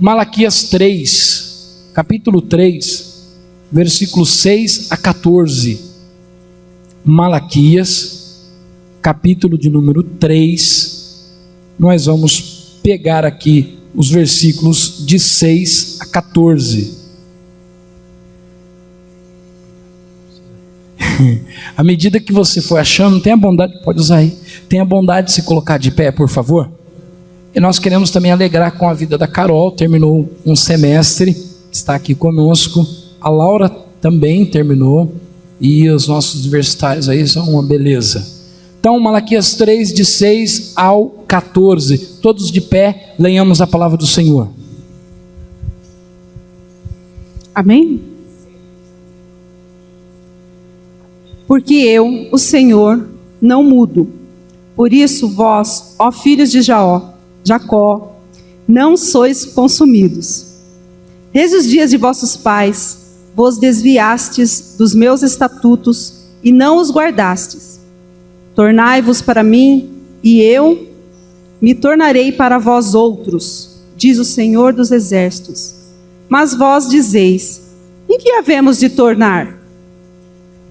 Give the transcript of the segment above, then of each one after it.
Malaquias 3, capítulo 3, versículos 6 a 14. Malaquias, capítulo de número 3, nós vamos pegar aqui os versículos de 6 a 14. À medida que você for achando, tenha bondade, pode usar aí, tenha bondade de se colocar de pé, por favor. E nós queremos também alegrar com a vida da Carol, terminou um semestre, está aqui conosco. A Laura também terminou, e os nossos universitários aí são uma beleza. Então, Malaquias 3, de 6 ao 14, todos de pé, leiamos a palavra do Senhor. Amém? Porque eu, o Senhor, não mudo. Por isso vós, ó filhos de Jacó, não sois consumidos. Desde os dias de vossos pais, vos desviastes dos meus estatutos e não os guardastes. Tornai-vos para mim, e eu me tornarei para vós outros, diz o Senhor dos Exércitos. Mas vós dizeis, em que havemos de tornar?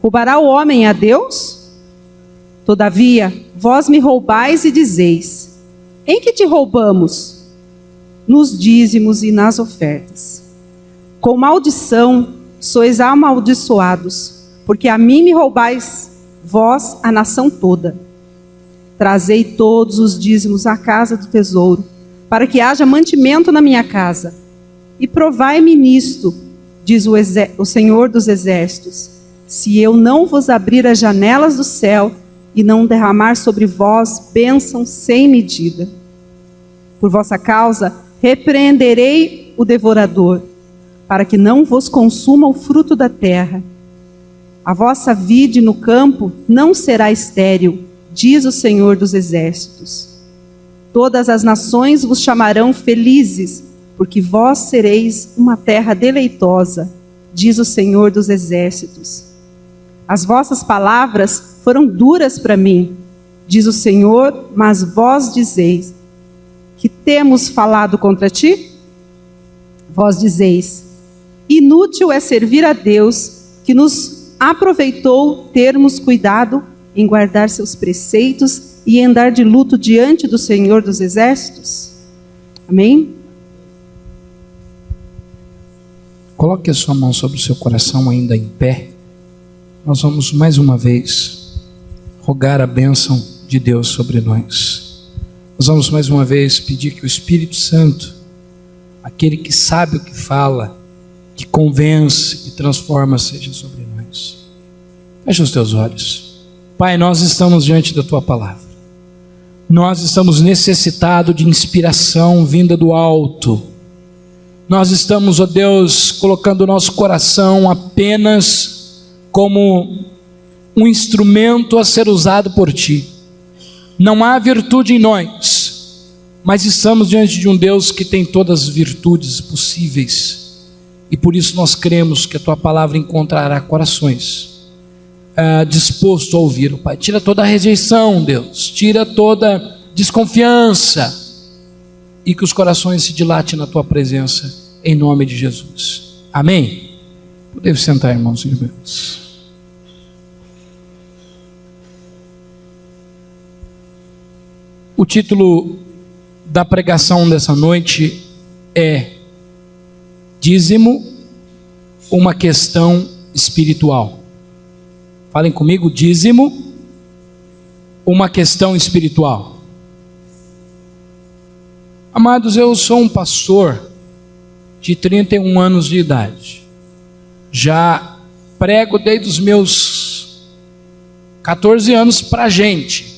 Roubará o homem a Deus? Todavia, vós me roubais e dizeis, em que te roubamos? Nos dízimos e nas ofertas. Com maldição sois amaldiçoados, porque a mim me roubais, vós, a nação toda. Trazei todos os dízimos à casa do tesouro, para que haja mantimento na minha casa. E provai-me nisto, diz o Senhor dos Exércitos, se eu não vos abrir as janelas do céu e não derramar sobre vós bênção sem medida. Por vossa causa, repreenderei o devorador, para que não vos consuma o fruto da terra. A vossa vide no campo não será estéril, diz o Senhor dos Exércitos. Todas as nações vos chamarão felizes, porque vós sereis uma terra deleitosa, diz o Senhor dos Exércitos. As vossas palavras foram duras para mim, diz o Senhor, mas vós dizeis, que temos falado contra ti? Vós dizeis, inútil é servir a Deus, que nos aproveitou termos cuidado em guardar seus preceitos e andar de luto diante do Senhor dos Exércitos? Amém? Coloque a sua mão sobre o seu coração ainda em pé. Nós vamos mais uma vez rogar a bênção de Deus sobre nós. Nós vamos mais uma vez pedir que o Espírito Santo, aquele que sabe o que fala, que convence, que transforma, seja sobre nós. Feche os teus olhos. Pai, nós estamos diante da tua palavra. Nós estamos necessitados de inspiração vinda do alto. Nós estamos, ó Deus, colocando o nosso coração apenas como um instrumento a ser usado por ti. Não há virtude em nós, mas estamos diante de um Deus que tem todas as virtudes possíveis, e por isso nós cremos que a tua palavra encontrará corações disposto a ouvir, Pai. Tira toda a rejeição, Deus, tira toda desconfiança, e que os corações se dilatem na tua presença, em nome de Jesus. Amém? Podemos sentar, irmãos e irmãs. O título da pregação dessa noite é Dízimo, uma questão espiritual. Falem comigo, dízimo, uma questão espiritual. Amados, eu sou um pastor de 31 anos de idade. Já prego desde os meus 14 anos para a gente,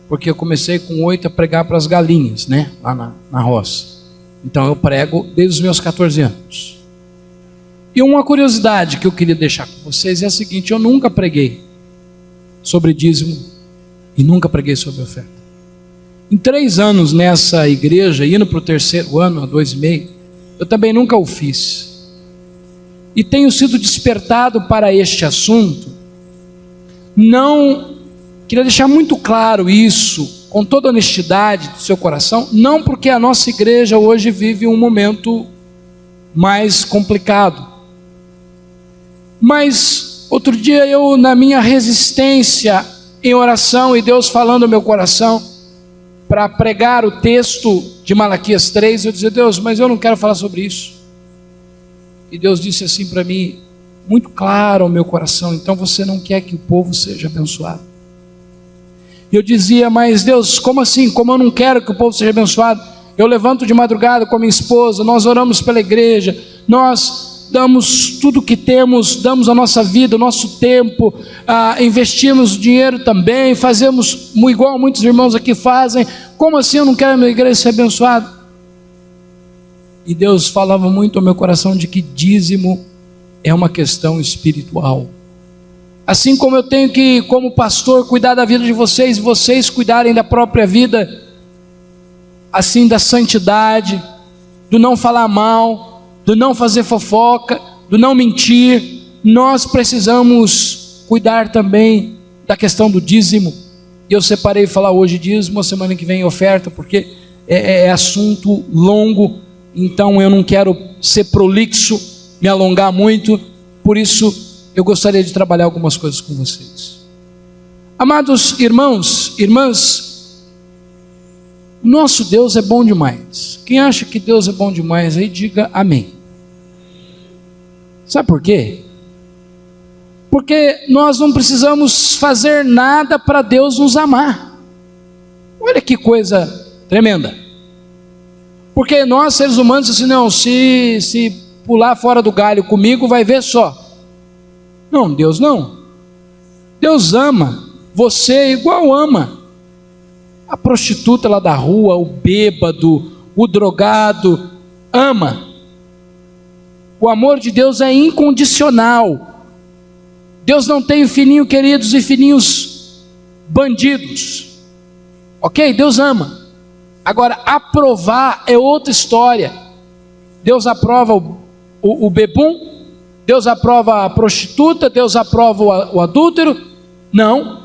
porque eu comecei com 8 a pregar para as galinhas, né? Lá na roça. Então eu prego desde os meus 14 anos. E uma curiosidade que eu queria deixar com vocês é a seguinte: eu nunca preguei sobre dízimo e nunca preguei sobre oferta. Em 3 anos nessa igreja, indo para o 3º ano, há 2,5, eu também nunca o fiz. E tenho sido despertado para este assunto. Não, queria deixar muito claro isso, com toda honestidade do seu coração, não porque a nossa igreja hoje vive um momento mais complicado, mas outro dia eu, na minha resistência em oração e Deus falando no meu coração para pregar o texto de Malaquias 3, eu dizia: Deus, mas eu não quero falar sobre isso. E Deus disse assim para mim, muito claro ao meu coração: então você não quer que o povo seja abençoado? E eu dizia: mas Deus, como assim? Como eu não quero que o povo seja abençoado? Eu levanto de madrugada com a minha esposa, nós oramos pela igreja, nós damos tudo o que temos, damos a nossa vida, o nosso tempo, investimos dinheiro também, fazemos igual muitos irmãos aqui fazem. Como assim eu não quero a minha igreja ser abençoada? E Deus falava muito ao meu coração de que dízimo é uma questão espiritual. Assim como eu tenho que, como pastor, cuidar da vida de vocês, e vocês cuidarem da própria vida, assim, da santidade, do não falar mal, do não fazer fofoca, do não mentir, nós precisamos cuidar também da questão do dízimo. E eu separei falar hoje dízimo, a semana que vem oferta, porque é assunto longo, então eu não quero ser prolixo, me alongar muito, por isso eu gostaria de trabalhar algumas coisas com vocês. Amados irmãos, irmãs, nosso Deus é bom demais. Quem acha que Deus é bom demais aí, diga amém. Sabe por quê? Porque nós não precisamos fazer nada para Deus nos amar. Olha que coisa tremenda. Porque nós, seres humanos, assim, não, se pular fora do galho comigo, vai ver só. Não, Deus não. Deus ama você igual ama a prostituta lá da rua, o bêbado, o drogado, ama. O amor de Deus é incondicional. Deus não tem filhinho queridos e filhinhos bandidos. Ok? Deus ama. Agora, aprovar é outra história. Deus aprova o bebum, Deus aprova a prostituta, Deus aprova o adúltero. Não.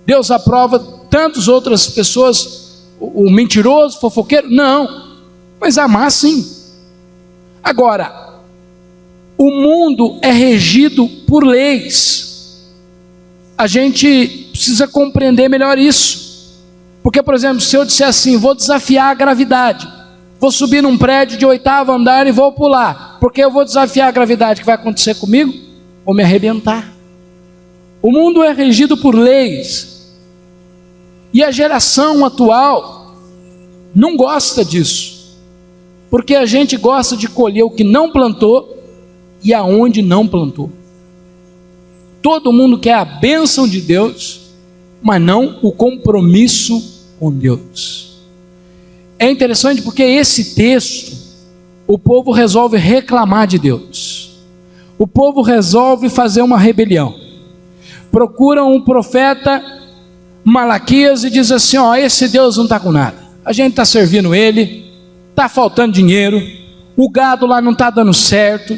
Deus aprova tantas outras pessoas, o mentiroso, fofoqueiro. Não. Mas amar sim. Agora, o mundo é regido por leis. A gente precisa compreender melhor isso. Porque, por exemplo, se eu disser assim, vou desafiar a gravidade, vou subir num prédio de 8º andar e vou pular, porque eu vou desafiar a gravidade, o que vai acontecer comigo? Vou me arrebentar. O mundo é regido por leis. E a geração atual não gosta disso. Porque a gente gosta de colher o que não plantou e aonde não plantou. Todo mundo quer a bênção de Deus, mas não o compromisso com Deus. É interessante porque esse texto, o povo resolve reclamar de Deus. O povo resolve fazer uma rebelião. Procuram um profeta Malaquias e diz assim: ó, esse Deus não está com nada. A gente está servindo ele, está faltando dinheiro, o gado lá não está dando certo,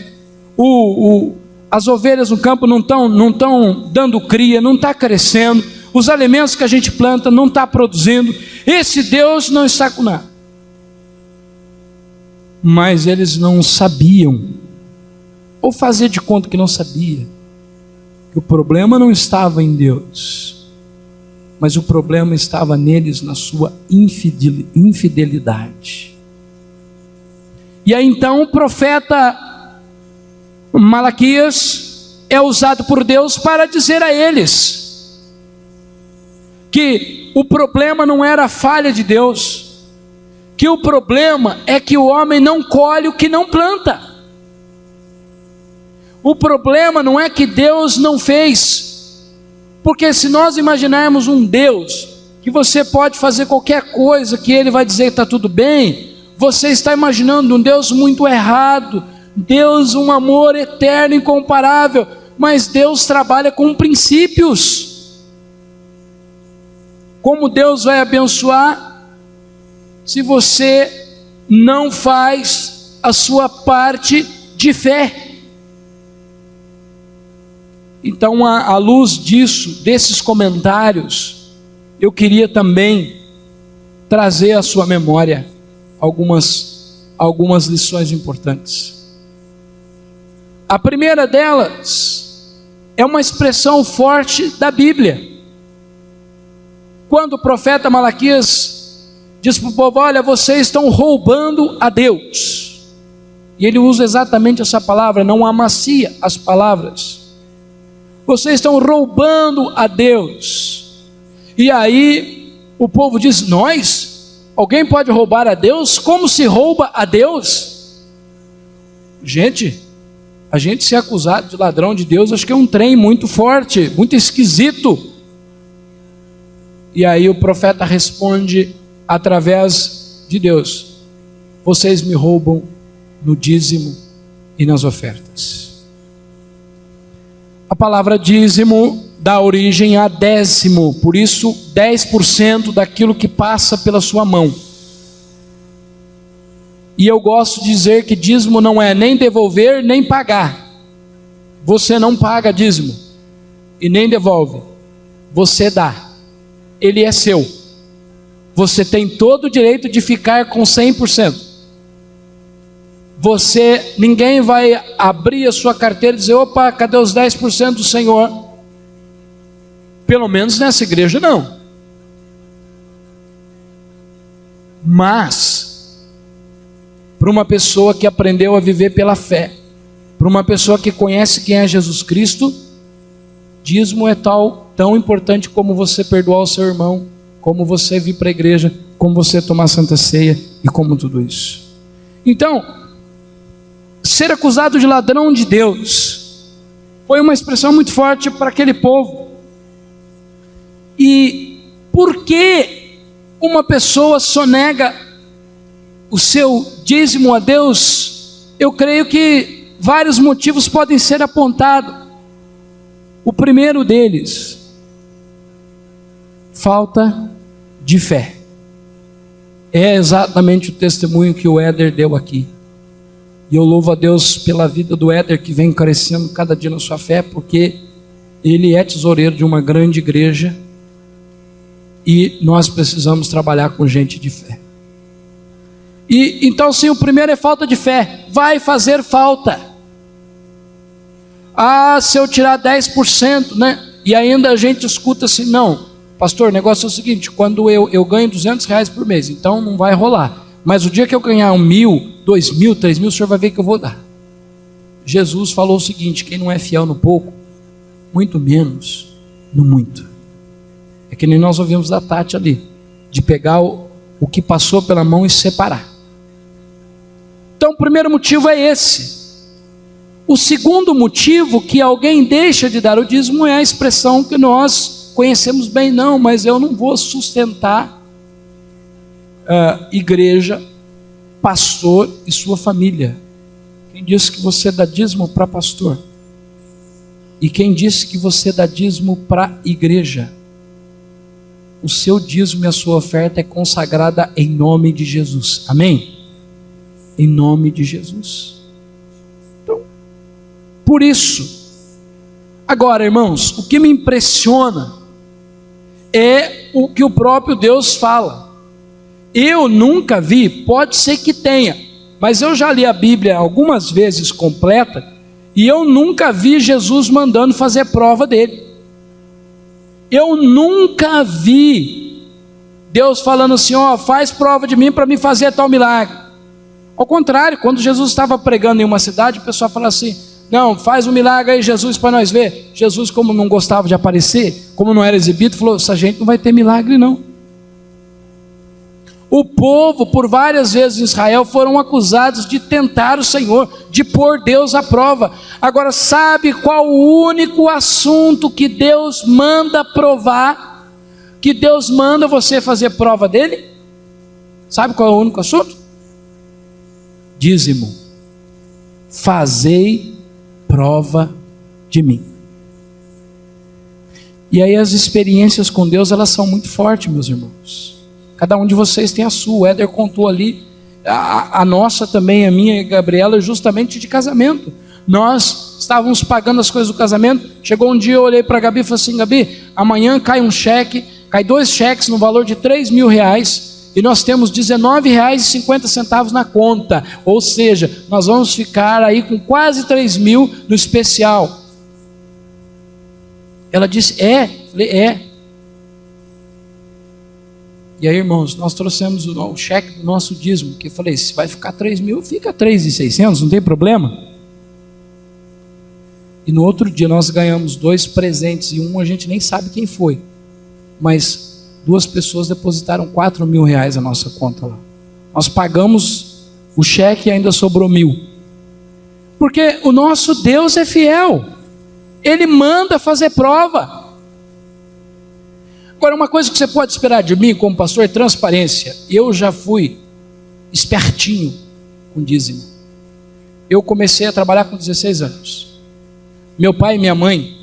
as ovelhas no campo não estão dando cria, não está crescendo, os alimentos que a gente planta não está produzindo, esse Deus não está com nada. Mas eles não sabiam, ou fazer de conta que não sabia, que o problema não estava em Deus, mas o problema estava neles, na sua infidelidade. E aí então o profeta Malaquias é usado por Deus para dizer a eles que o problema não era a falha de Deus, que o problema é que o homem não colhe o que não planta. O problema não é que Deus não fez, porque se nós imaginarmos um Deus que você pode fazer qualquer coisa que Ele vai dizer que está tudo bem, você está imaginando um Deus muito errado. Deus, um amor eterno, incomparável, mas Deus trabalha com princípios. Como Deus vai abençoar se você não faz a sua parte de fé? Então, à luz disso, desses comentários, eu queria também trazer à sua memória algumas lições importantes. A primeira delas é uma expressão forte da Bíblia. Quando o profeta Malaquias diz para o povo: olha, vocês estão roubando a Deus. E ele usa exatamente essa palavra, não amacia as palavras. Vocês estão roubando a Deus. E aí o povo diz: nós? Alguém pode roubar a Deus? Como se rouba a Deus? Gente, a gente ser acusado de ladrão de Deus, acho que é um trem muito forte, muito esquisito. E aí o profeta responde através de Deus: vocês me roubam no dízimo e nas ofertas. A palavra dízimo dá origem a décimo, por isso 10% daquilo que passa pela sua mão. E eu gosto de dizer que dízimo não é nem devolver nem pagar. Você não paga dízimo e nem devolve, você dá. Ele é seu. Você tem todo o direito de ficar com 100%. Ninguém vai abrir a sua carteira e dizer: opa, cadê os 10% do Senhor? Pelo menos nessa igreja não. Mas, para uma pessoa que aprendeu a viver pela fé, para uma pessoa que conhece quem é Jesus Cristo, dízimo é tão importante como você perdoar o seu irmão, como você vir para a igreja, como você tomar Santa Ceia e como tudo isso. Então, ser acusado de ladrão de Deus foi uma expressão muito forte para aquele povo. E por que uma pessoa sonega o seu dízimo a Deus? Eu creio que vários motivos podem ser apontados. O primeiro deles: falta de fé. É exatamente o testemunho que o Éder deu aqui. E eu louvo a Deus pela vida do Éder, que vem crescendo cada dia na sua fé, porque ele é tesoureiro de uma grande igreja e nós precisamos trabalhar com gente de fé. E então sim, o primeiro é falta de fé. Vai fazer falta. Ah, se eu tirar 10%, né? E ainda a gente escuta assim: não, pastor, o negócio é o seguinte, quando eu ganho R$200 por mês, então não vai rolar. Mas o dia que eu ganhar 1.000, 2.000, 3.000, o senhor vai ver que eu vou dar. Jesus falou o seguinte: quem não é fiel no pouco, muito menos no muito. É que nem nós ouvimos da Tati ali, de pegar o que passou pela mão e separar. Então o primeiro motivo é esse. O segundo motivo que alguém deixa de dar o dízimo é a expressão que nós conhecemos bem: não, mas eu não vou sustentar igreja, pastor e sua família. Quem disse que você dá dízimo para pastor? E quem disse que você dá dízimo para igreja? O seu dízimo e a sua oferta é consagrada em nome de Jesus. Amém? Em nome de Jesus. Então, por isso. Agora, irmãos, o que me impressiona é o que o próprio Deus fala. Eu nunca vi, pode ser que tenha, mas eu já li a Bíblia algumas vezes completa, e eu nunca vi Jesus mandando fazer prova dele. Eu nunca vi Deus falando assim: ó, faz prova de mim para me fazer tal milagre. Ao contrário, quando Jesus estava pregando em uma cidade, o pessoal falava assim: não, faz um milagre aí, Jesus, para nós ver. Jesus, como não gostava de aparecer, como não era exibido, falou: essa gente não vai ter milagre não. O povo, por várias vezes em Israel, foram acusados de tentar o Senhor, de pôr Deus à prova. Agora, sabe qual o único assunto que Deus manda provar? Que Deus manda você fazer prova dele? Sabe qual é o único assunto? Dízimo. Fazei prova de mim. E aí as experiências com Deus, elas são muito fortes, meus irmãos. Cada um de vocês tem a sua. O Éder contou ali, a nossa também, a minha e a Gabriela, justamente de casamento. Nós estávamos pagando as coisas do casamento. Chegou um dia, eu olhei para a Gabi e falei assim: Gabi, amanhã cai um cheque, cai 2 cheques no valor de R$3.000. e nós temos R$19,50 na conta, ou seja, nós vamos ficar aí com quase 3 mil no especial. Ela disse, falei, E aí, irmãos, nós trouxemos o cheque do nosso dízimo, que eu falei, se vai ficar 3 mil, fica 3.600, não tem problema. E no outro dia nós ganhamos 2 presentes, e um a gente nem sabe quem foi, mas 2 pessoas depositaram R$4.000 na nossa conta lá. Nós pagamos o cheque e ainda sobrou 1.000. Porque o nosso Deus é fiel. Ele manda fazer prova. Agora, uma coisa que você pode esperar de mim como pastor é transparência. Eu já fui espertinho com dízimo. Eu comecei a trabalhar com 16 anos. Meu pai e minha mãe,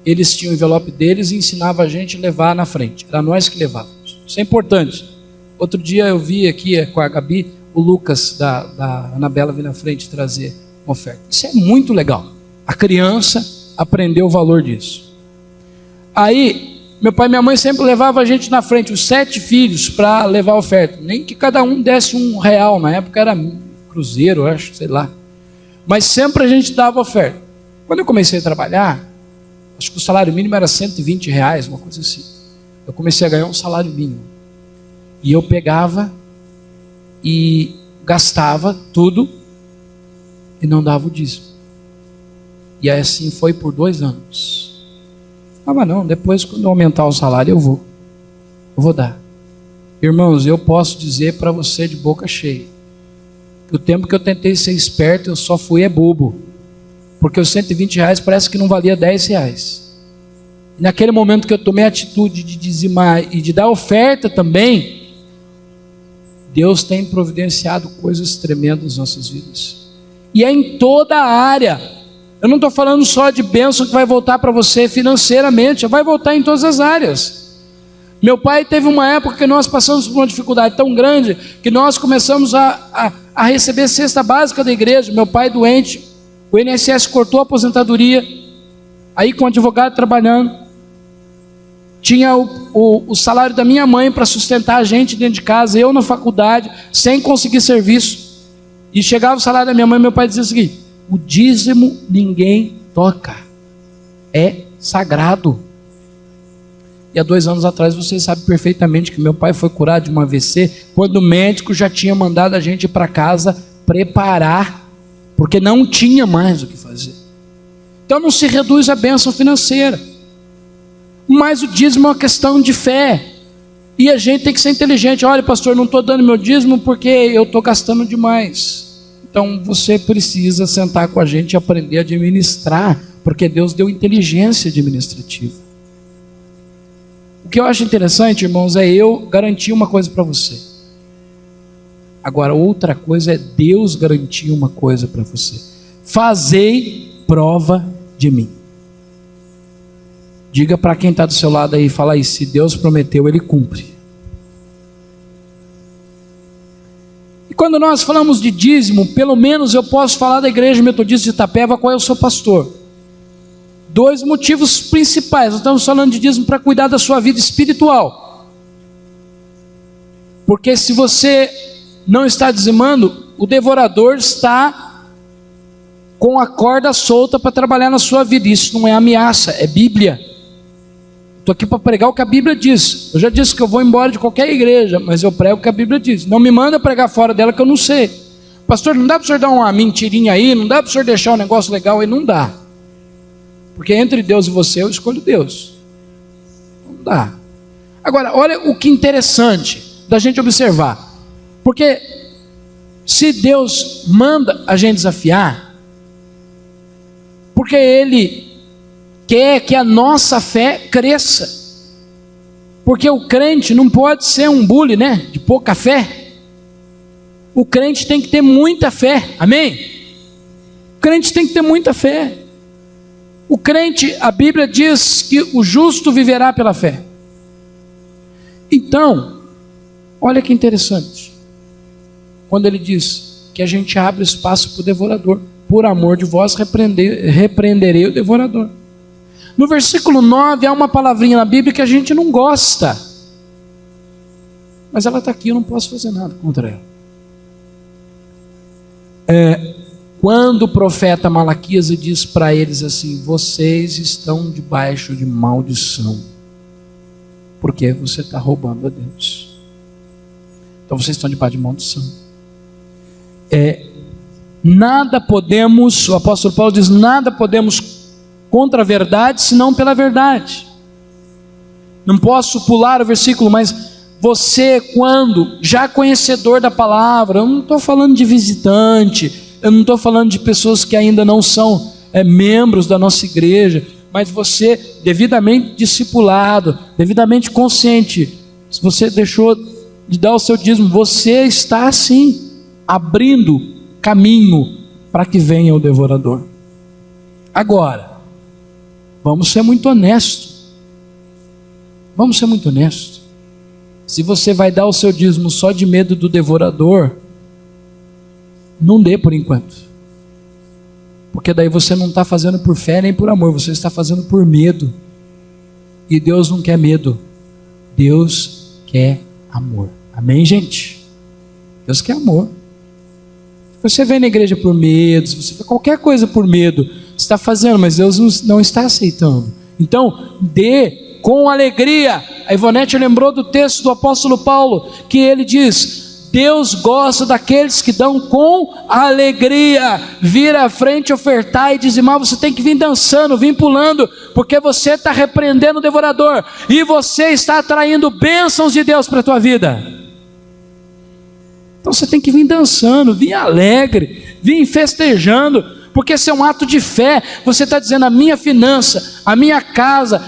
eles tinham o envelope deles e ensinavam a gente a levar na frente. Era nós que levávamos. Isso é importante. Outro dia eu vi aqui com a Gabi, o Lucas da Anabela vir na frente trazer uma oferta. Isso é muito legal. A criança aprendeu o valor disso. Aí, meu pai e minha mãe sempre levavam a gente na frente, os 7 filhos, para levar a oferta. Nem que cada um desse R$1, na época era cruzeiro, eu acho, sei lá. Mas sempre a gente dava oferta. Quando eu comecei a trabalhar, acho que o salário mínimo era R$120, uma coisa assim. Eu comecei a ganhar um salário mínimo. E eu pegava e gastava tudo e não dava o dízimo. E aí assim foi por 2 anos. Mas não, depois quando eu aumentar o salário eu vou dar. Irmãos, eu posso dizer para você de boca cheia, que o tempo que eu tentei ser esperto, eu só fui bobo. Porque os R$120 parece que não valia R$10. E naquele momento que eu tomei a atitude de dizimar e de dar oferta também, Deus tem providenciado coisas tremendas nas nossas vidas. E é em toda a área. Eu não estou falando só de bênção que vai voltar para você financeiramente, vai voltar em todas as áreas. Meu pai teve uma época que nós passamos por uma dificuldade tão grande, que nós começamos a receber cesta básica da igreja. Meu pai doente, o INSS cortou a aposentadoria, aí com o advogado trabalhando, tinha o salário da minha mãe para sustentar a gente dentro de casa, eu na faculdade, sem conseguir serviço, e chegava o salário da minha mãe, meu pai dizia o seguinte: o dízimo ninguém toca, é sagrado. E há 2 anos atrás você sabe perfeitamente que meu pai foi curado de um AVC, quando o médico já tinha mandado a gente ir para casa preparar, porque não tinha mais o que fazer. Então não se reduz a bênção financeira, mas o dízimo é uma questão de fé, e a gente tem que ser inteligente. Olha, pastor, não estou dando meu dízimo porque eu estou gastando demais. Então você precisa sentar com a gente e aprender a administrar, porque Deus deu inteligência administrativa. O que eu acho interessante, irmãos, é eu garantir uma coisa para você. Agora, outra coisa é Deus garantir uma coisa para você: fazei prova de mim. Diga para quem está do seu lado aí, fala aí, se Deus prometeu, Ele cumpre. E quando nós falamos de dízimo, pelo menos eu posso falar da Igreja Metodista de Itapeva, qual eu sou pastor. 2 motivos principais. Nós estamos falando de dízimo para cuidar da sua vida espiritual. Porque se você não está dizimando, o devorador está com a corda solta para trabalhar na sua vida. Isso não é ameaça, é Bíblia. Estou aqui para pregar o que a Bíblia diz. Eu já disse que eu vou embora de qualquer igreja, mas eu prego o que a Bíblia diz. Não me manda pregar fora dela que eu não sei. Pastor, não dá para o senhor dar uma mentirinha aí? Não dá para o senhor deixar um negócio legal aí? Não dá. Porque entre Deus e você, eu escolho Deus. Não dá. Agora, olha o que interessante da gente observar. Porque se Deus manda a gente desafiar, porque Ele quer que a nossa fé cresça. Porque o crente não pode ser um bully, né? De pouca fé. O crente tem que ter muita fé. Amém? O crente tem que ter muita fé. O crente, a Bíblia diz que o justo viverá pela fé. Então, olha que interessante. Quando ele diz que a gente abre espaço para o devorador. Por amor de vós repreenderei o devorador. No versículo 9 há uma palavrinha na Bíblia que a gente não gosta. Mas ela está aqui, eu não posso fazer nada contra ela. Quando o profeta Malaquias diz para eles assim: vocês estão debaixo de maldição, porque você está roubando a Deus. Então vocês estão debaixo de maldição. Nada podemos, o apóstolo Paulo diz, nada podemos contra a verdade, senão pela verdade. Não posso pular o versículo, mas você, quando já conhecedor da palavra, eu não estou falando de visitante, eu não estou falando de pessoas que ainda não são membros da nossa igreja, mas você devidamente discipulado, devidamente consciente, se você deixou de dar o seu dízimo, você está assim, abrindo caminho para que venha o devorador. Agora, vamos ser muito honestos. Vamos ser muito honestos. Se você vai dar o seu dízimo só de medo do devorador, não dê por enquanto. Porque daí você não está fazendo por fé nem por amor, você está fazendo por medo. E Deus não quer medo, Deus quer amor. Amém, gente? Deus quer amor. Você vem na igreja por medo, se você faz qualquer coisa por medo, você está fazendo, mas Deus não está aceitando. Então, dê com alegria. A Ivonete lembrou do texto do apóstolo Paulo, que ele diz: Deus gosta daqueles que dão com alegria. Vir à frente, ofertar e dizimar. Você tem que vir dançando, vir pulando, porque você está repreendendo o devorador, e você está atraindo bênçãos de Deus para a tua vida. Então você tem que vir dançando, vir alegre, vir festejando, porque esse é um ato de fé. Você está dizendo: a minha finança, a minha casa,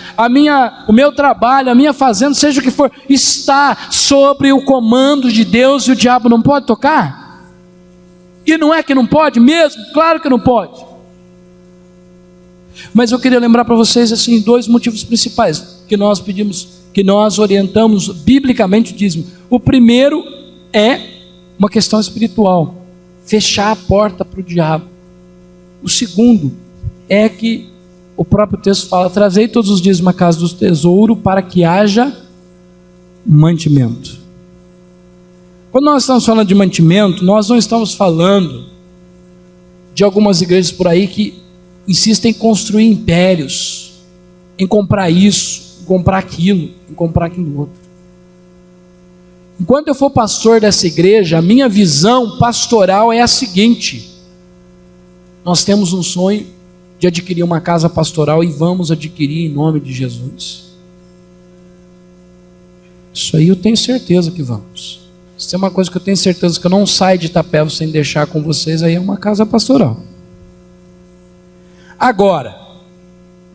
o meu trabalho, a minha fazenda, seja o que for, está sobre o comando de Deus, e o diabo não pode tocar? E não é que não pode mesmo? Claro que não pode. Mas eu queria lembrar para vocês assim, dois motivos principais que nós pedimos, que nós orientamos biblicamente o dízimo. O primeiro é uma questão espiritual, fechar a porta para o diabo. O segundo é que o próprio texto fala: trazei todos os dias uma casa do tesouro, para que haja mantimento. Quando nós estamos falando de mantimento, nós não estamos falando de algumas igrejas por aí que insistem em construir impérios, em comprar isso, em comprar aquilo, em comprar aquilo outro. Enquanto eu for pastor dessa igreja, a minha visão pastoral é a seguinte: nós temos um sonho de adquirir uma casa pastoral e vamos adquirir em nome de Jesus. Isso aí eu tenho certeza que vamos. Se tem uma coisa que eu tenho certeza que eu não saio de Itapeva sem deixar com vocês, aí é uma casa pastoral. Agora,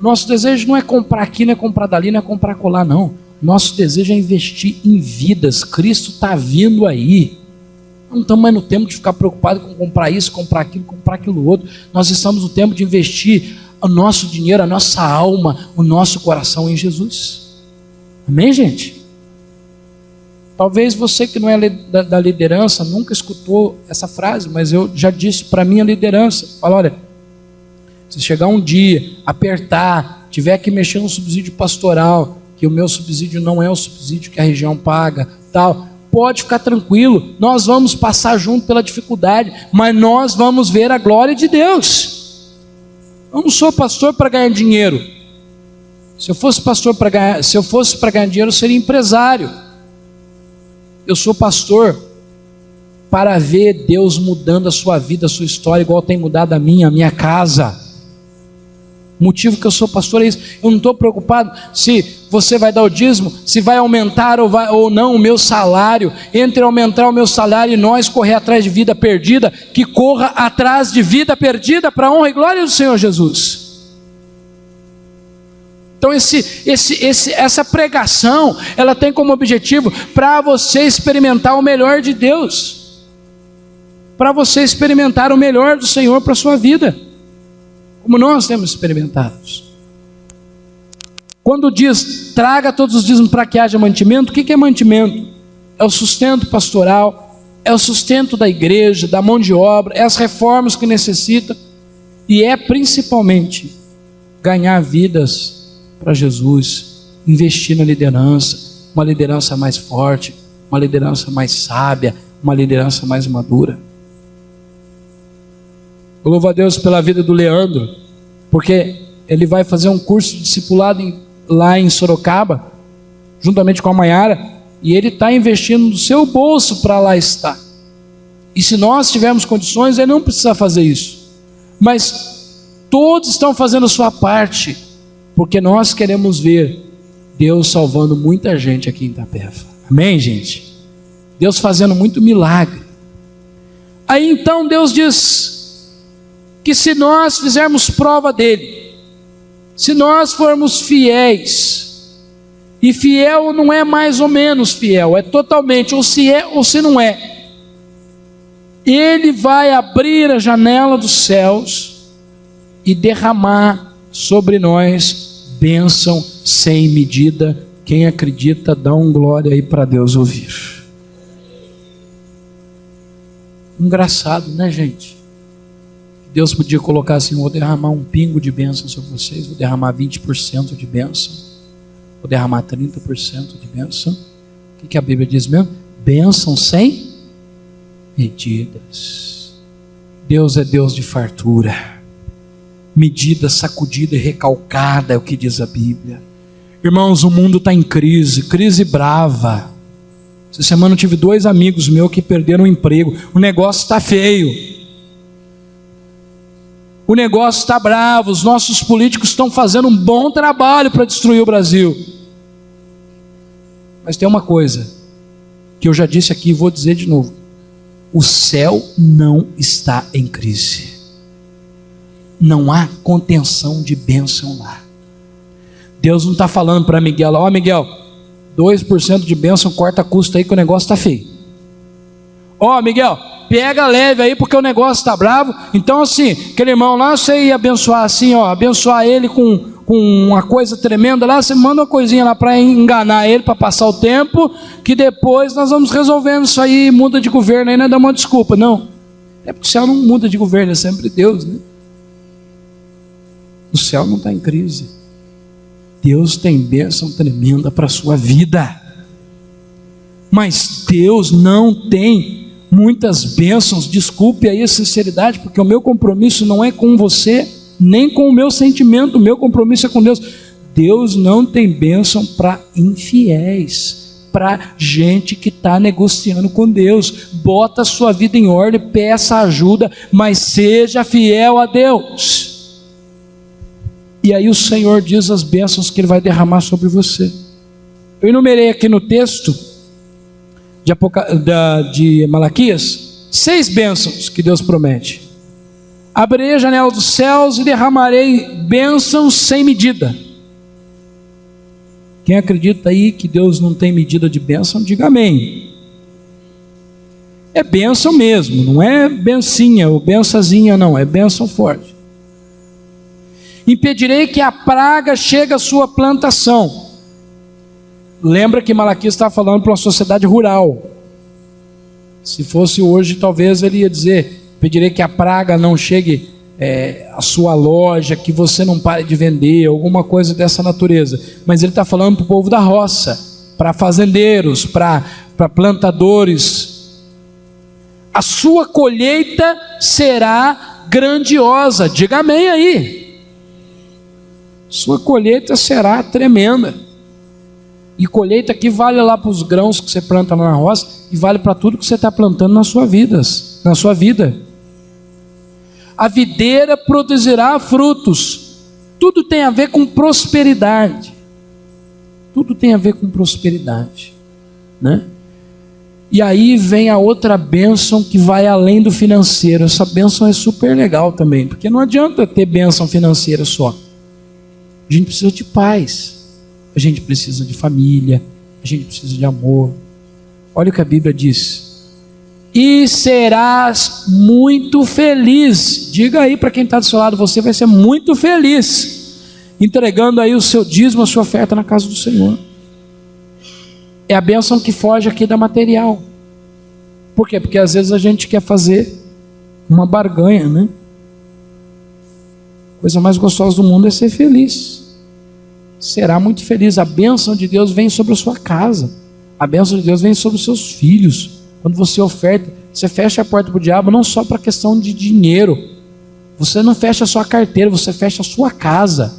nosso desejo não é comprar aqui, não é comprar dali, não é comprar colar, não. Nosso desejo é investir em vidas. Cristo está vindo aí. Não estamos mais no tempo de ficar preocupado com comprar isso, comprar aquilo outro. Nós estamos no tempo de investir o nosso dinheiro, a nossa alma, o nosso coração em Jesus. Amém, gente? Talvez você que não é da liderança nunca escutou essa frase, mas eu já disse para a minha liderança. Fala: olha, se chegar um dia, apertar, tiver que mexer no subsídio pastoral, que o meu subsídio não é o subsídio que a região paga, tal, pode ficar tranquilo, nós vamos passar junto pela dificuldade, mas nós vamos ver a glória de Deus. Eu não sou pastor para ganhar dinheiro. Se eu fosse para ganhar dinheiro, eu seria empresário. Eu sou pastor para ver Deus mudando a sua vida, a sua história, igual tem mudado a minha casa. O motivo que eu sou pastor é isso. Eu não estou preocupado se você vai dar o dízimo, se vai aumentar ou não o meu salário. Entre aumentar o meu salário e nós correr atrás de vida perdida, que corra atrás de vida perdida para a honra e glória do Senhor Jesus. Então essa pregação, ela tem como objetivo para você experimentar o melhor de Deus, para você experimentar o melhor do Senhor para a sua vida, como nós temos experimentado. Quando diz: traga todos os dízimos para que haja mantimento, o que é mantimento? É o sustento pastoral, é o sustento da igreja, da mão de obra, é as reformas que necessita, e é principalmente ganhar vidas para Jesus, investir na liderança, uma liderança mais forte, uma liderança mais sábia, uma liderança mais madura. Eu louvo a Deus pela vida do Leandro, porque ele vai fazer um curso de discipulado lá em Sorocaba, juntamente com a Maiara, e ele está investindo do seu bolso para lá estar. E se nós tivermos condições, ele não precisa fazer isso. Mas todos estão fazendo a sua parte, porque nós queremos ver Deus salvando muita gente aqui em Itapeva. Amém, gente? Deus fazendo muito milagre. Aí então Deus diz que se nós fizermos prova dele, se nós formos fiéis, e fiel não é mais ou menos fiel, é totalmente, ou se é ou se não é, Ele vai abrir a janela dos céus e derramar sobre nós bênção sem medida. Quem acredita, dá um glória aí para Deus ouvir. Engraçado, né, gente? Deus podia colocar assim: vou derramar um pingo de bênção sobre vocês, vou derramar 20% de bênção, vou derramar 30% de bênção. O que a Bíblia diz mesmo? Bênção sem medidas. Deus é Deus de fartura, medida, sacudida e recalcada, é o que diz a Bíblia. Irmãos, o mundo está em crise, crise brava. Essa semana eu tive 2 amigos meus que perderam o emprego. O negócio está feio, o negócio está bravo. Os nossos políticos estão fazendo um bom trabalho para destruir o Brasil. Mas tem uma coisa que eu já disse aqui e vou dizer de novo: o céu não está em crise. Não há contenção de bênção lá. Deus não está falando para Miguel: ó, Miguel, 2% de bênção, corta custo aí que o negócio está feio. Ó, Miguel, pega leve aí porque o negócio está bravo. Então assim, aquele irmão lá, você ia abençoar assim, ó, abençoar ele com uma coisa tremenda lá, você manda uma coisinha lá para enganar ele, para passar o tempo, que depois nós vamos resolvendo isso aí, muda de governo aí, não é dar uma desculpa, não. É porque o céu não muda de governo, é sempre Deus, né? O céu não está em crise. Deus tem bênção tremenda para a sua vida. Mas Deus não tem muitas bênçãos, desculpe aí a sinceridade, porque o meu compromisso não é com você, nem com o meu sentimento, o meu compromisso é com Deus. Deus não tem bênção para infiéis, para gente que está negociando com Deus. Bota a sua vida em ordem, peça ajuda, mas seja fiel a Deus. E aí o Senhor diz as bênçãos que Ele vai derramar sobre você. Eu enumerei aqui no texto de Malaquias 6 bênçãos que Deus promete. Abrirei a janela dos céus e derramarei bênçãos sem medida. Quem acredita aí que Deus não tem medida de bênção, diga amém. É bênção mesmo, não é bencinha ou bençazinha, não, é bênção forte. Impedirei que a praga chegue à sua plantação. Lembra que Malaquias está falando para uma sociedade rural. Se fosse hoje, talvez ele ia dizer: impedirei que a praga não chegue à sua loja, que você não pare de vender, alguma coisa dessa natureza. Mas ele está falando para o povo da roça, para fazendeiros, para plantadores. A sua colheita será grandiosa. Diga amém aí. Sua colheita será tremenda. E colheita aqui vale lá para os grãos que você planta lá na roça, e vale para tudo que você está plantando na sua vida. A videira produzirá frutos. Tudo tem a ver com prosperidade. Tudo tem a ver com prosperidade, né? E aí vem a outra bênção que vai além do financeiro. Essa bênção é super legal também, porque não adianta ter bênção financeira só. A gente precisa de paz, a gente precisa de família, a gente precisa de amor. Olha o que a Bíblia diz: e serás muito feliz. Diga aí para quem está do seu lado: você vai ser muito feliz entregando aí o seu dízimo, a sua oferta na casa do Senhor. É a bênção que foge aqui da material. Por quê? Porque às vezes a gente quer fazer uma barganha, né? A coisa mais gostosa do mundo é ser feliz. Será muito feliz. A bênção de Deus vem sobre a sua casa. A bênção de Deus vem sobre os seus filhos. Quando você oferta, você fecha a porta para o diabo não só para questão de dinheiro. Você não fecha a sua carteira, você fecha a sua casa.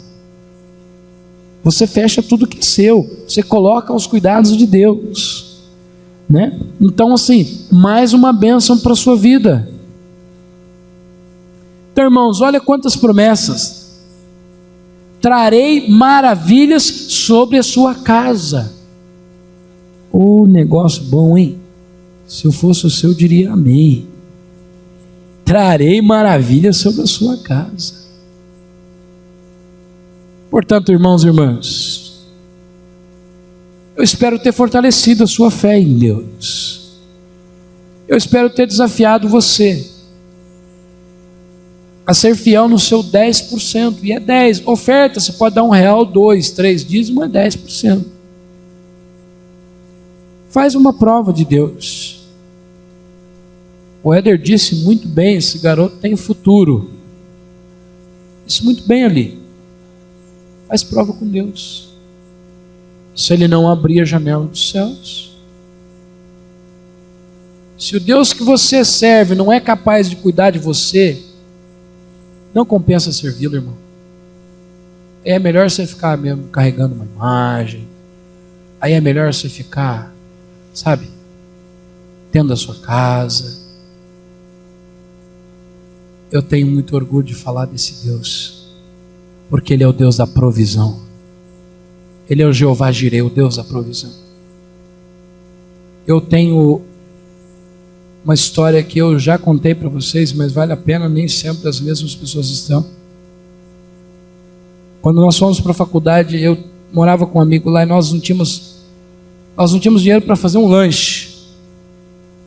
Você fecha tudo que é seu. Você coloca aos cuidados de Deus, né? Então, assim, mais uma bênção para a sua vida. Então, irmãos, olha quantas promessas. Trarei maravilhas sobre a sua casa. Ô, negócio bom, hein? Se eu fosse o seu, eu diria amém. Trarei maravilhas sobre a sua casa. Portanto, irmãos e irmãs, eu espero ter fortalecido a sua fé em Deus. Eu espero ter desafiado você a ser fiel no seu 10%. E é 10%. Oferta, você pode dar R$1, 2, 3 dízimo, é 10%. Faz uma prova de Deus. O Éder disse muito bem, esse garoto tem futuro. Disse muito bem ali. Faz prova com Deus. Se ele não abrir a janela dos céus, se o Deus que você serve não é capaz de cuidar de você, não compensa servi-lo, irmão. É melhor você ficar mesmo carregando uma imagem. Aí é melhor você ficar, sabe, tendo a sua casa. Eu tenho muito orgulho de falar desse Deus, porque Ele é o Deus da provisão. Ele é o Jeová Jireh, o Deus da provisão. Eu tenho uma história que eu já contei para vocês, mas vale a pena, nem sempre as mesmas pessoas estão. Quando nós fomos para a faculdade, eu morava com um amigo lá e nós não tínhamos dinheiro para fazer um lanche.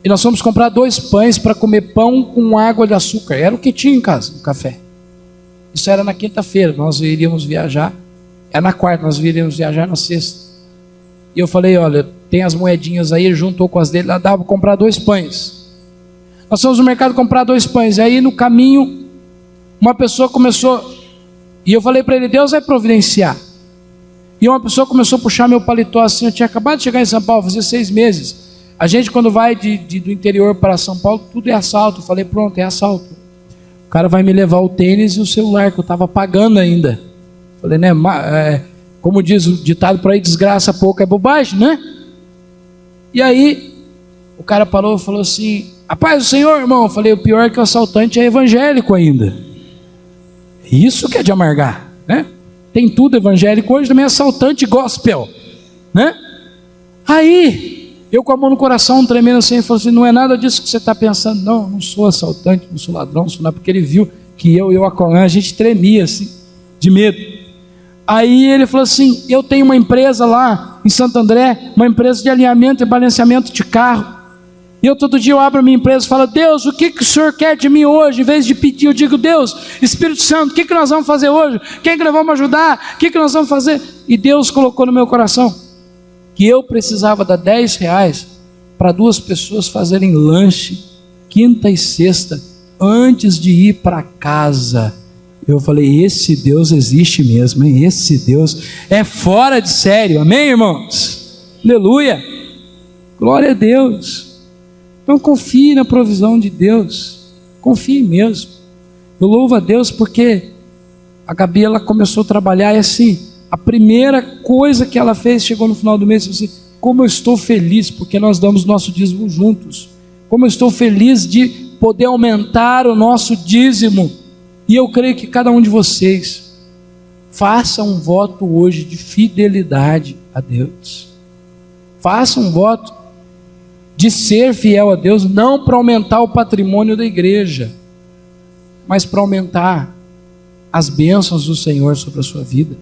E nós fomos comprar 2 pães para comer pão com água de açúcar. Era o que tinha em casa, no café. Isso era na quinta-feira, nós iríamos viajar. Era na quarta, nós iríamos viajar na sexta. E eu falei, olha, tem as moedinhas aí, ele juntou com as dele, lá dava para comprar 2 pães. Nós fomos no mercado comprar 2 pães. E aí no caminho, uma pessoa começou, e eu falei para ele, Deus vai providenciar. E uma pessoa começou a puxar meu paletó assim, eu tinha acabado de chegar em São Paulo, fazia 6 meses. A gente quando vai do interior para São Paulo, tudo é assalto. Eu falei, pronto, é assalto. O cara vai me levar o tênis e o celular, que eu estava pagando ainda. Falei, né, como diz o ditado por aí, desgraça pouco é bobagem, né? E aí, o cara parou e falou assim, a paz do Senhor, irmão. Eu falei, o pior é que o assaltante é evangélico ainda. Isso que é de amargar, né? Tem tudo evangélico hoje, também é assaltante gospel, né? Aí, eu com a mão no coração, tremendo assim, falei assim, não é nada disso que você está pensando. Não, não sou assaltante, não sou ladrão, não sou nada, porque ele viu que a gente tremia assim, de medo. Aí ele falou assim, eu tenho uma empresa lá em Santo André, uma empresa de alinhamento e balanceamento de carro. E eu todo dia eu abro a minha empresa e falo, Deus, o que o Senhor quer de mim hoje? Em vez de pedir, eu digo, Deus, Espírito Santo, o que nós vamos fazer hoje? Quem que nós vamos ajudar? O que nós vamos fazer? E Deus colocou no meu coração que eu precisava dar R$10 para 2 pessoas fazerem lanche, quinta e sexta, antes de ir para casa. Eu falei, esse Deus existe mesmo, hein? Esse Deus é fora de sério, amém, irmãos? Aleluia, glória a Deus. Então confie na provisão de Deus, confie mesmo. Eu louvo a Deus porque a Gabi, ela começou a trabalhar e assim, a primeira coisa que ela fez, chegou no final do mês e disse assim, como eu estou feliz, porque nós damos nosso dízimo juntos, como eu estou feliz de poder aumentar o nosso dízimo. E eu creio que cada um de vocês faça um voto hoje de fidelidade a Deus. Faça um voto de ser fiel a Deus, não para aumentar o patrimônio da igreja, mas para aumentar as bênçãos do Senhor sobre a sua vida.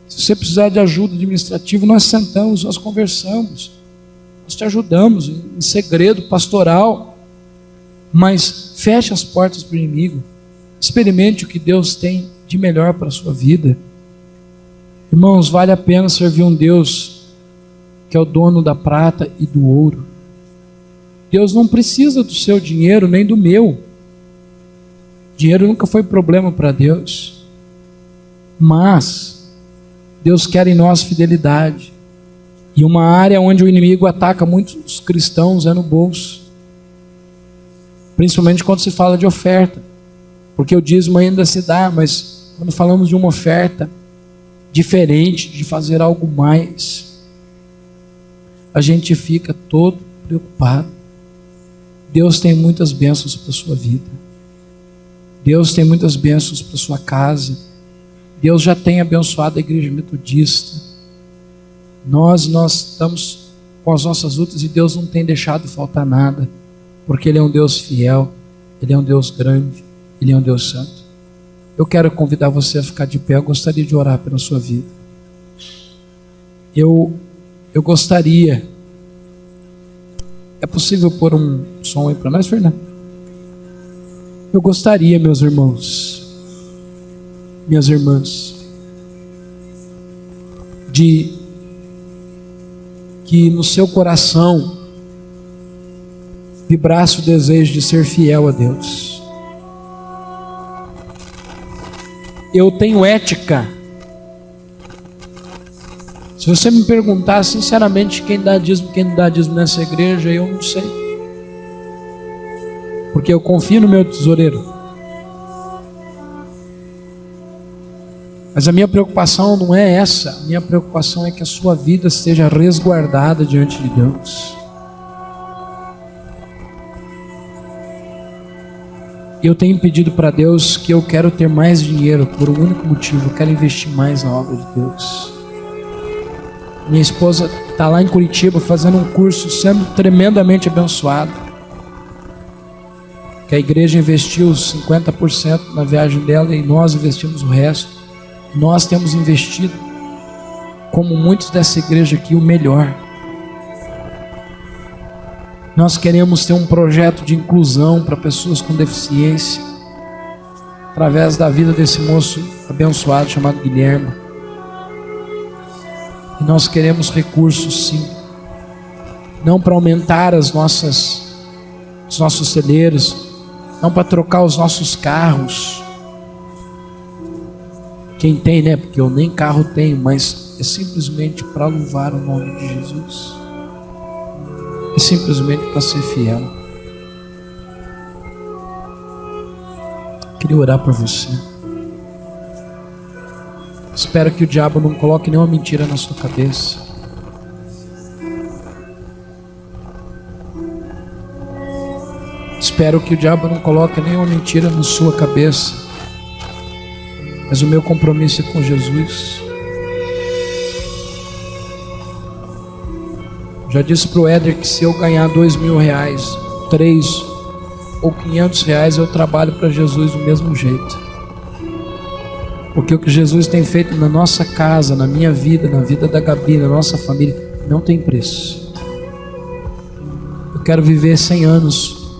Se você precisar de ajuda administrativa, nós sentamos, nós conversamos, nós te ajudamos em segredo pastoral, mas feche as portas para o inimigo, experimente o que Deus tem de melhor para a sua vida. Irmãos, vale a pena servir um Deus que é o dono da prata e do ouro. Deus não precisa do seu dinheiro nem do meu. Dinheiro nunca foi problema para Deus, mas Deus quer em nós fidelidade. E uma área onde o inimigo ataca muitos cristãos é no bolso. Principalmente quando se fala de oferta. Porque o dízimo ainda se dá, mas quando falamos de uma oferta diferente, de fazer algo mais, a gente fica todo preocupado. Deus tem muitas bênçãos para a sua vida. Deus tem muitas bênçãos para a sua casa. Deus já tem abençoado a igreja metodista. Nós estamos com as nossas lutas e Deus não tem deixado faltar nada, porque Ele é um Deus fiel, Ele é um Deus grande, Ele é um Deus santo. Eu quero convidar você a ficar de pé. Eu gostaria de orar pela sua vida. Eu gostaria. É possível pôr um som aí para nós, Fernando? Eu gostaria, meus irmãos, minhas irmãs, de que no seu coração vibrasse o desejo de ser fiel a Deus. Eu tenho ética. Se você me perguntar sinceramente quem dá dízimo, quem não dá dízimo nessa igreja, eu não sei. Porque eu confio no meu tesoureiro. Mas a minha preocupação não é essa. A minha preocupação é que a sua vida seja resguardada diante de Deus. Eu tenho pedido para Deus que eu quero ter mais dinheiro por um único motivo. Eu quero investir mais na obra de Deus. Minha esposa está lá em Curitiba fazendo um curso, sendo tremendamente abençoado. Que a igreja investiu 50% na viagem dela e nós investimos o resto. Nós temos investido, como muitos dessa igreja aqui, o melhor. Nós queremos ter um projeto de inclusão para pessoas com deficiência, através da vida desse moço abençoado chamado Guilherme. E nós queremos recursos, sim, não para aumentar os nossos celeiros, não para trocar os nossos carros. Quem tem, né? Porque eu nem carro tenho, mas é simplesmente para louvar o nome de Jesus. É simplesmente para ser fiel. Queria orar por você. Espero que o diabo não coloque nenhuma mentira na sua cabeça. Espero que o diabo não coloque nenhuma mentira na sua cabeça. Mas o meu compromisso é com Jesus. Já disse para o Éder que se eu ganhar R$2.000, 3 ou R$500, eu trabalho para Jesus do mesmo jeito. Porque o que Jesus tem feito na nossa casa, na minha vida, na vida da Gabi, na nossa família, não tem preço. Eu quero viver 100 anos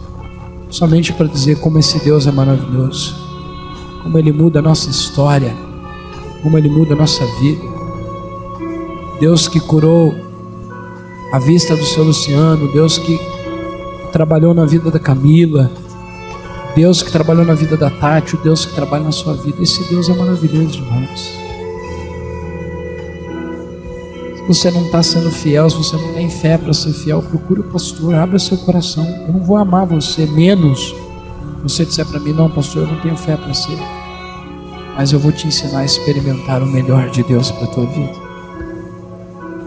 somente para dizer como esse Deus é maravilhoso, como Ele muda a nossa história, como Ele muda a nossa vida. Deus que curou a vista do seu Luciano, Deus que trabalhou na vida da Camila, Deus que trabalhou na vida da Tati, o Deus que trabalha na sua vida. Esse Deus é maravilhoso demais. Se você não está sendo fiel, se você não tem fé para ser fiel, procure o pastor, abra seu coração. Eu não vou amar você menos você disser para mim, não pastor, eu não tenho fé para ser, mas eu vou te ensinar a experimentar o melhor de Deus para a tua vida.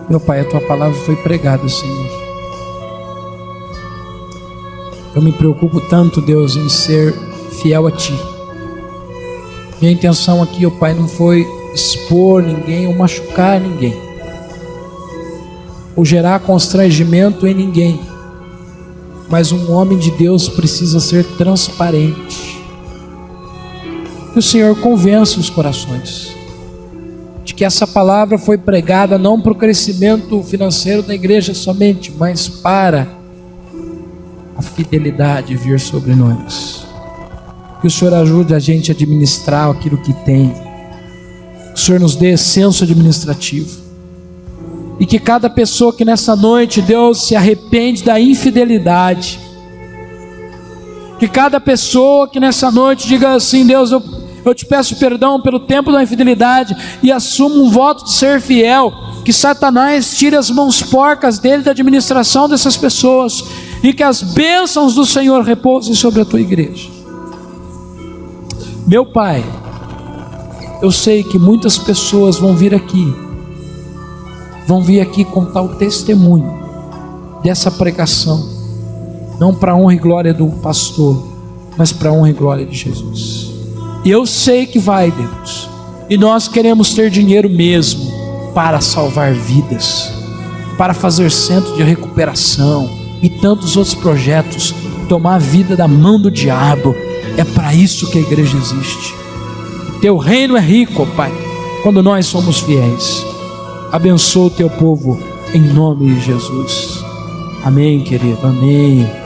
Meu Pai, a tua palavra foi pregada, Senhor. Eu me preocupo tanto, Deus, em ser fiel a Ti. Minha intenção aqui, ó Pai, não foi expor ninguém ou machucar ninguém, ou gerar constrangimento em ninguém. Mas um homem de Deus precisa ser transparente. Que o Senhor convença os corações de que essa palavra foi pregada não para o crescimento financeiro da igreja somente, mas para a fidelidade vir sobre nós. Que o Senhor ajude a gente a administrar aquilo que tem. Que o Senhor nos dê senso administrativo. E que cada pessoa que nessa noite, Deus, se arrepende da infidelidade. Que cada pessoa que nessa noite diga assim, Deus, Eu te peço perdão pelo tempo da infidelidade e assumo um voto de ser fiel, que Satanás tire as mãos porcas dele da administração dessas pessoas e que as bênçãos do Senhor repousem sobre a tua igreja. Meu Pai, eu sei que muitas pessoas vão vir aqui contar o testemunho dessa pregação, não para a honra e glória do pastor, mas para a honra e glória de Jesus. E eu sei que vai, Deus, e nós queremos ter dinheiro mesmo para salvar vidas, para fazer centro de recuperação e tantos outros projetos, tomar a vida da mão do diabo. É para isso que a igreja existe. Teu reino é rico, ó Pai, quando nós somos fiéis. Abençoa o teu povo em nome de Jesus. Amém, querido, amém.